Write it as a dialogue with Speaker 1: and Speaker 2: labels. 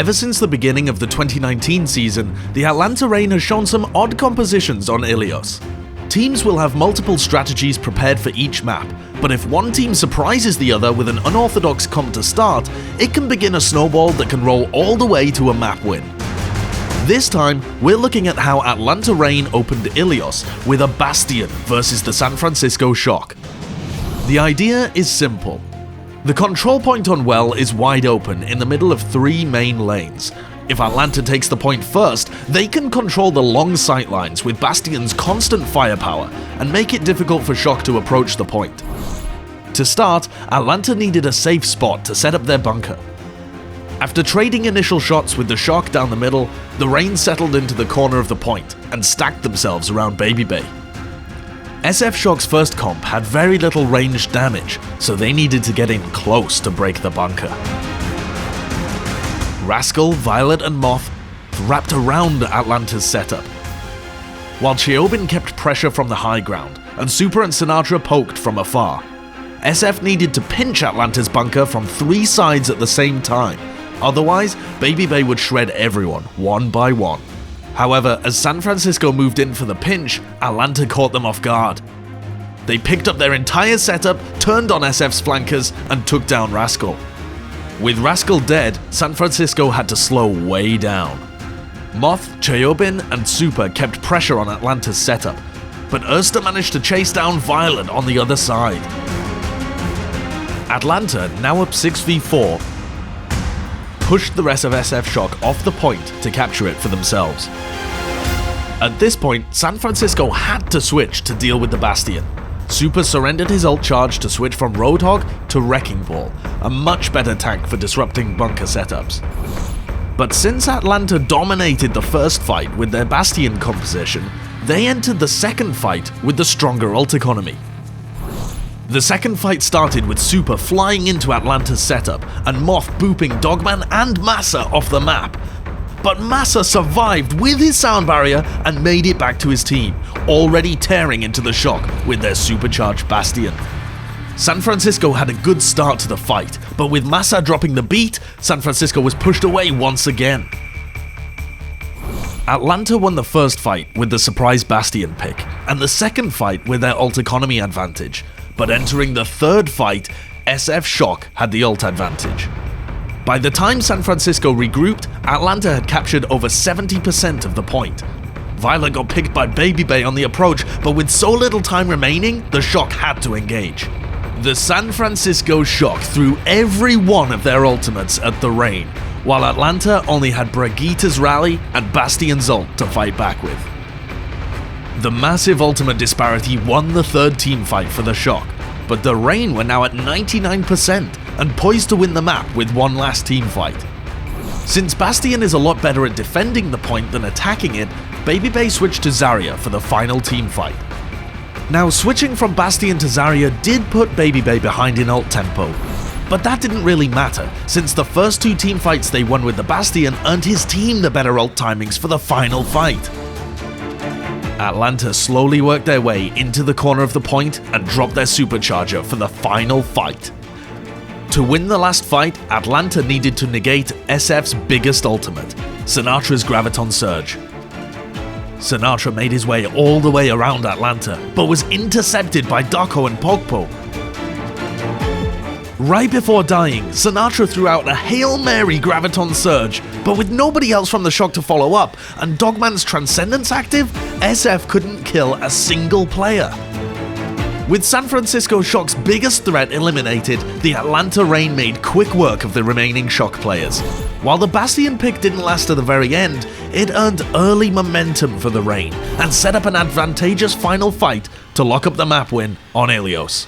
Speaker 1: Ever since the beginning of the 2019 season, the Atlanta Reign has shown some odd compositions on Ilios. Teams will have multiple strategies prepared for each map, but if one team surprises the other with an unorthodox comp to start, it can begin a snowball that can roll all the way to a map win. This time, we're looking at how Atlanta Reign opened Ilios with a Bastion versus the San Francisco Shock. The idea is simple. The control point on Well is wide open in the middle of 3 main lanes. If Atlanta takes the point first, they can control the long sightlines with Bastion's constant firepower and make it difficult for Shock to approach the point. To start, Atlanta needed a safe spot to set up their bunker. After trading initial shots with the Shock down the middle, the Reign settled into the corner of the point and stacked themselves around Babybay. SF Shock's first comp had very little ranged damage, so they needed to get in close to break the bunker. Rascal, Violet and Moth wrapped around Atlanta's setup, while Cheobin kept pressure from the high ground, and Super and Sinatra poked from afar. SF needed to pinch Atlanta's bunker from 3 sides at the same time, otherwise Babybay would shred everyone, one by one. However, as San Francisco moved in for the pinch, Atlanta caught them off guard. They picked up their entire setup, turned on SF's flankers, and took down Rascal. With Rascal dead, San Francisco had to slow way down. Moth, Cheobin, and Super kept pressure on Atlanta's setup, but Erster managed to chase down Violet on the other side. Atlanta, now up 6v4, pushed the rest of SF Shock off the point to capture it for themselves. At this point, San Francisco had to switch to deal with the Bastion. Super surrendered his ult charge to switch from Roadhog to Wrecking Ball, a much better tank for disrupting bunker setups. But since Atlanta dominated the first fight with their Bastion composition, they entered the second fight with the stronger ult economy. The second fight started with Super flying into Atlanta's setup and Moth booping Dogman and Massa off the map. But Massa survived with his sound barrier and made it back to his team, already tearing into the Shock with their supercharged Bastion. San Francisco had a good start to the fight, but with Massa dropping the beat, San Francisco was pushed away once again. Atlanta won the first fight with the surprise Bastion pick, and the second fight with their ult economy advantage. But entering the third fight, SF Shock had the ult advantage. By the time San Francisco regrouped, Atlanta had captured over 70% of the point. Violet got picked by Babybay on the approach, but with so little time remaining, the Shock had to engage. The San Francisco Shock threw every one of their ultimates at the Reign, while Atlanta only had Brigitta's rally and Bastion's ult to fight back with. The massive ultimate disparity won the third team fight for the Shock, but the Reign were now at 99% and poised to win the map with one last team fight. Since Bastion is a lot better at defending the point than attacking it, Babybay switched to Zarya for the final team fight. Now, switching from Bastion to Zarya did put Babybay behind in ult tempo, but that didn't really matter, since the first 2 team fights they won with the Bastion earned his team the better ult timings for the final fight. Atlanta slowly worked their way into the corner of the point and dropped their supercharger for the final fight. To win the last fight, Atlanta needed to negate SF's biggest ultimate, Sinatra's Graviton Surge. Sinatra made his way all the way around Atlanta, but was intercepted by Dako and Pogpo. Right before dying, Sinatra threw out a Hail Mary Graviton Surge, but with nobody else from the Shock to follow up, and Dogman's Transcendence active, SF couldn't kill a single player. With San Francisco Shock's biggest threat eliminated, the Atlanta Reign made quick work of the remaining Shock players. While the Bastion pick didn't last to the very end, it earned early momentum for the Reign, and set up an advantageous final fight to lock up the map win on Ilios.